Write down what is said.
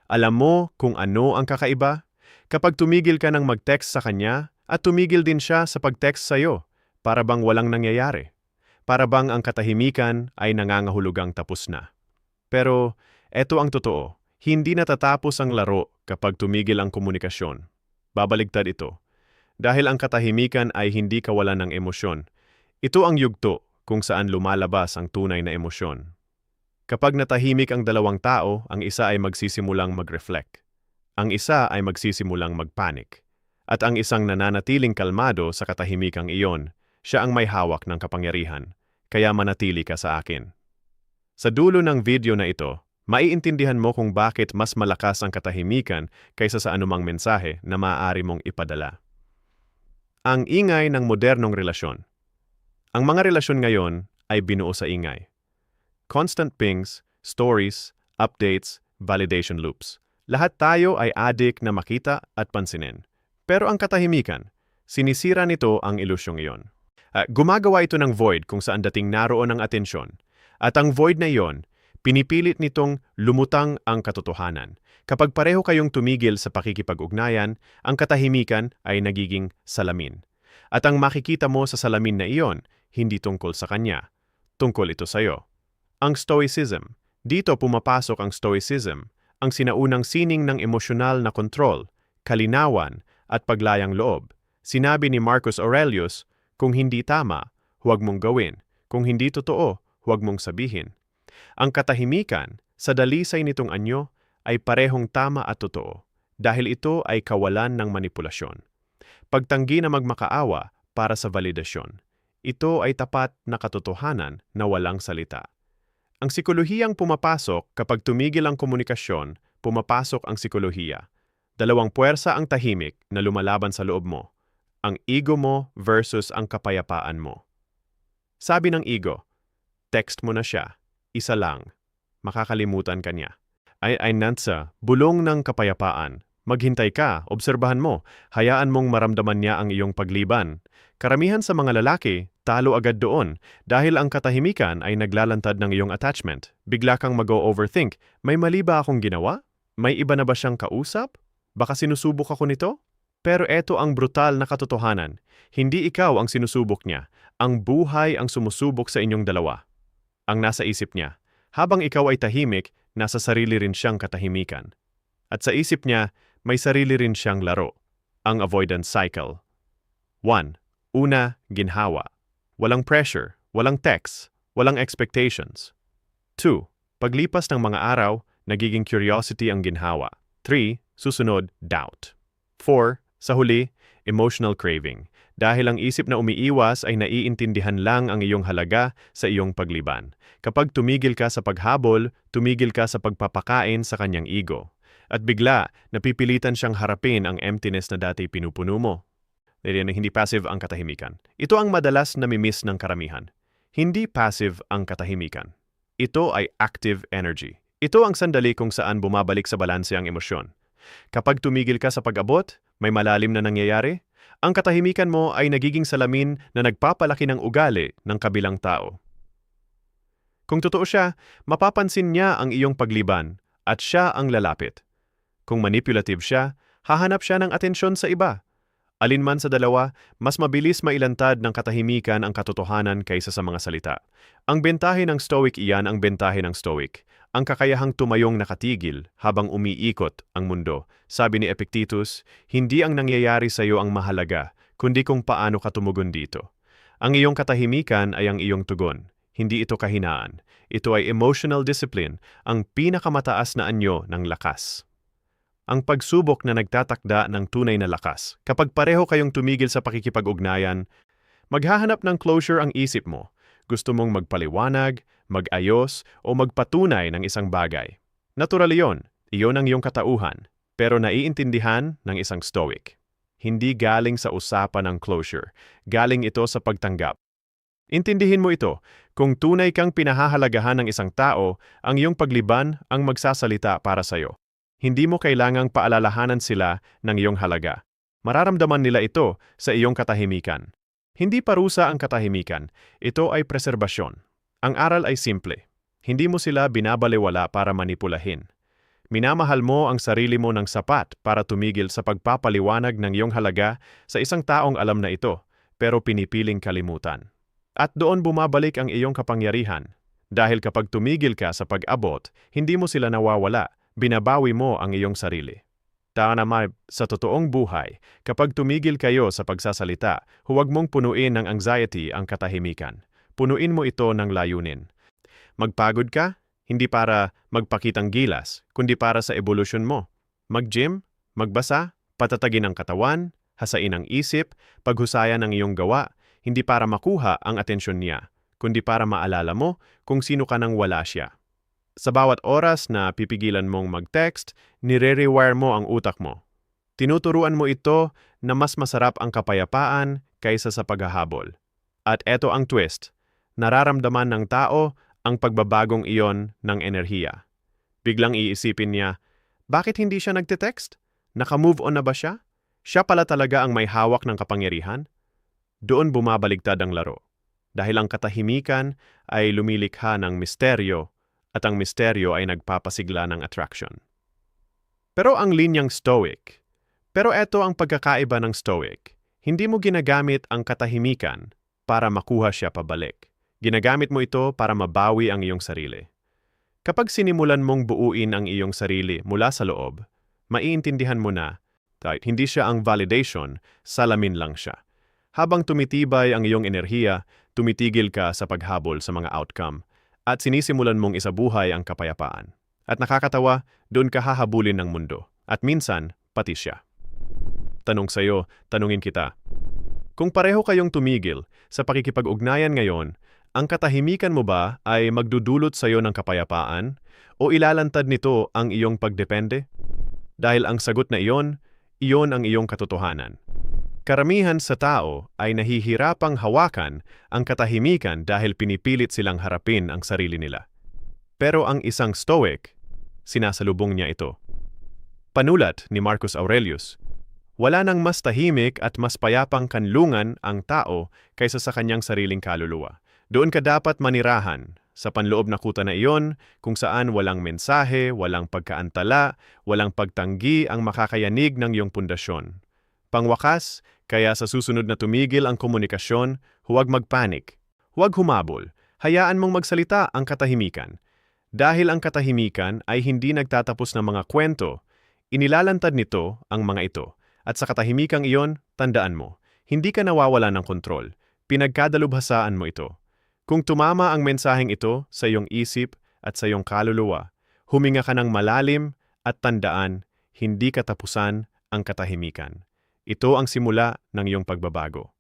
Alam mo kung ano ang kakaiba? Kapag tumigil ka ng mag-text sa kanya at tumigil din siya sa pag-text sa'yo, para bang walang nangyayari. Para bang ang katahimikan ay nangangahulugang tapos na. Pero eto ang totoo, hindi natatapos ang laro kapag tumigil ang komunikasyon. Babaligtad ito. Dahil ang katahimikan ay hindi kawalan ng emosyon. Ito ang yugto kung saan lumalabas ang tunay na emosyon. Kapag natahimik ang dalawang tao, ang isa ay magsisimulang mag-reflect. Ang isa ay magsisimulang mag-panic. At ang isang nananatiling kalmado sa katahimikang iyon, siya ang may hawak ng kapangyarihan. Kaya manatili ka sa akin. Sa dulo ng video na ito, maiintindihan mo kung bakit mas malakas ang katahimikan kaysa sa anumang mensahe na maaari mong ipadala. Ang ingay ng modernong relasyon. Ang mga relasyon ngayon ay binuo sa ingay. Constant pings, stories, updates, validation loops. Lahat tayo ay adik na makita at pansinin. Pero ang katahimikan, sinisira nito ang ilusyong iyon. Gumagawa ito ng void kung saan dating naroon ang atensyon. At ang void na iyon, pinipilit nitong lumutang ang katotohanan. Kapag pareho kayong tumigil sa pakikipag-ugnayan, ang katahimikan ay nagiging salamin. At ang makikita mo sa salamin na iyon, hindi tungkol sa kanya. Tungkol ito sa'yo. Ang Stoicism. Dito pumapasok ang Stoicism, ang sinaunang sining ng emosyonal na kontrol, kalinawan, at paglayang loob. Sinabi ni Marcus Aurelius, kung hindi tama, huwag mong gawin. Kung hindi totoo, huwag mong sabihin. Ang katahimikan, sa dalisay nitong anyo, ay parehong tama at totoo, dahil ito ay kawalan ng manipulasyon. Pagtanggi na magmakaawa para sa validasyon. Ito ay tapat na katotohanan na walang salita. Ang psikolohiyang pumapasok kapag tumigil ang komunikasyon, pumapasok ang psikolohiya. Dalawang puwersa ang tahimik na lumalaban sa loob mo. Ang ego mo versus ang kapayapaan mo. Sabi ng ego, text mo na siya, isa lang, makakalimutan ka niya. Ay nansa, bulong ng kapayapaan. Maghintay ka, obserbahan mo, hayaan mong maramdaman niya ang iyong pagliban. Karamihan sa mga lalaki, talo agad doon dahil ang katahimikan ay naglalantad ng iyong attachment. Bigla kang mag-overthink, may mali ba akong ginawa? May iba na ba siyang kausap? Baka sinusubok ako nito? Pero eto ang brutal na katotohanan. Hindi ikaw ang sinusubok niya, ang buhay ang sumusubok sa inyong dalawa. Ang nasa isip niya, habang ikaw ay tahimik, nasa sarili rin siyang katahimikan. At sa isip niya, may sarili rin siyang laro, ang avoidance cycle. 1. Una, ginhawa. Walang pressure, walang text, walang expectations. 2. Paglipas ng mga araw, nagiging curiosity ang ginhawa. 3. Susunod, doubt. 4. Sa huli, emotional craving. Dahil ang isip na umiiwas ay naiintindihan lang ang iyong halaga sa iyong pagliban. Kapag tumigil ka sa paghabol, tumigil ka sa pagpapakain sa kanyang ego. At bigla, napipilitan siyang harapin ang emptiness na dati pinupuno mo. Hindi passive ang katahimikan. Ito ang madalas namimiss ng karamihan. Hindi passive ang katahimikan. Ito ay active energy. Ito ang sandali kung saan bumabalik sa balanse ang emosyon. Kapag tumigil ka sa pag-abot, may malalim na nangyayari. Ang katahimikan mo ay nagiging salamin na nagpapalaki ng ugali ng kabilang tao. Kung totoo siya, mapapansin niya ang iyong pagliban at siya ang lalapit. Kung manipulative siya, hahanap siya ng atensyon sa iba. Alinman sa dalawa, mas mabilis mailantad ng katahimikan ang katotohanan kaysa sa mga salita. Ang bentahe ng Stoic iyan ang bentahe ng Stoic. Ang kakayahang tumayong nakatigil habang umiikot ang mundo. Sabi ni Epictetus, hindi ang nangyayari sa iyo ang mahalaga, kundi kung paano ka tumugon dito. Ang iyong katahimikan ay ang iyong tugon. Hindi ito kahinaan. Ito ay emotional discipline, ang pinakamataas na anyo ng lakas. Ang pagsubok na nagtatakda ng tunay na lakas. Kapag pareho kayong tumigil sa pakikipag-ugnayan, maghahanap ng closure ang isip mo. Gusto mong magpaliwanag, mag-ayos, o magpatunay ng isang bagay. Natural iyon ang iyong katauhan, pero naiintindihan ng isang Stoic. Hindi galing sa usapan ng closure, galing ito sa pagtanggap. Intindihin mo ito, kung tunay kang pinahahalagahan ng isang tao, ang iyong pagliban ang magsasalita para sa'yo. Hindi mo kailangang paalalahanan sila ng iyong halaga. Mararamdaman nila ito sa iyong katahimikan. Hindi parusa ang katahimikan, ito ay preserbasyon. Ang aral ay simple. Hindi mo sila binabalewala para manipulahin. Minamahal mo ang sarili mo ng sapat para tumigil sa pagpapaliwanag ng iyong halaga sa isang taong alam na ito, pero pinipiling kalimutan. At doon bumabalik ang iyong kapangyarihan. Dahil kapag tumigil ka sa pag-abot, hindi mo sila nawawala, binabawi mo ang iyong sarili. Naman, sa totoong buhay, kapag tumigil kayo sa pagsasalita, huwag mong punuin ng anxiety ang katahimikan. Punuin mo ito ng layunin. Magpagod ka? Hindi para magpakitang gilas, kundi para sa evolusyon mo. Mag-gym, magbasa, patatagin ang katawan, hasain ang isip, paghusayan ang iyong gawa, hindi para makuha ang atensyon niya, kundi para maalala mo kung sino ka nang wala siya. Sa bawat oras na pipigilan mong mag-text, nire-rewire mo ang utak mo. Tinuturuan mo ito na mas masarap ang kapayapaan kaysa sa paghahabol. At eto ang twist, nararamdaman ng tao ang pagbabagong iyon ng enerhiya. Biglang iisipin niya, bakit hindi siya nagte-text? Naka-move on na ba siya? Siya pala talaga ang may hawak ng kapangyarihan? Doon bumabaligtad ang laro. Dahil ang katahimikan ay lumilikha ng misteryo at ang misteryo ay nagpapasigla ng attraction. Pero ang linyang stoic. Pero eto ang pagkakaiba ng stoic. Hindi mo ginagamit ang katahimikan para makuha siya pabalik. Ginagamit mo ito para mabawi ang iyong sarili. Kapag sinimulan mong buuin ang iyong sarili mula sa loob, maiintindihan mo na kahit hindi siya ang validation, salamin lang siya. Habang tumitibay ang iyong enerhiya, tumitigil ka sa paghabol sa mga outcome at sinisimulan mong isabuhay ang kapayapaan. At nakakatawa, doon ka hahabulin ng mundo. At minsan, pati siya. Tanong sa'yo, tanungin kita. Kung pareho kayong tumigil sa pakikipag-ugnayan ngayon, ang katahimikan mo ba ay magdudulot sa'yo ng kapayapaan o ilalantad nito ang iyong pagdepende? Dahil ang sagot na iyon ang iyong katotohanan. Karamihan sa tao ay nahihirapang hawakan ang katahimikan dahil pinipilit silang harapin ang sarili nila. Pero ang isang stoic, sinasalubong niya ito. Panulat ni Marcus Aurelius, wala nang mas tahimik at mas payapang kanlungan ang tao kaysa sa kanyang sariling kaluluwa. Doon ka dapat manirahan, sa panloob na kuta na iyon, kung saan walang mensahe, walang pagkaantala, walang pagtanggi ang makakayanig ng iyong pundasyon. Pangwakas, kaya sa susunod na tumigil ang komunikasyon, huwag magpanik. Huwag humabol. Hayaan mong magsalita ang katahimikan. Dahil ang katahimikan ay hindi nagtatapos ng mga kwento, inilalantad nito ang mga ito. At sa katahimikang iyon, tandaan mo, hindi ka nawawala ng kontrol. Pinagkadalubhasaan mo ito. Kung tumama ang mensaheng ito sa iyong isip at sa iyong kaluluwa, huminga ka ng malalim at tandaan, hindi katapusan ang katahimikan. Ito ang simula ng iyong pagbabago.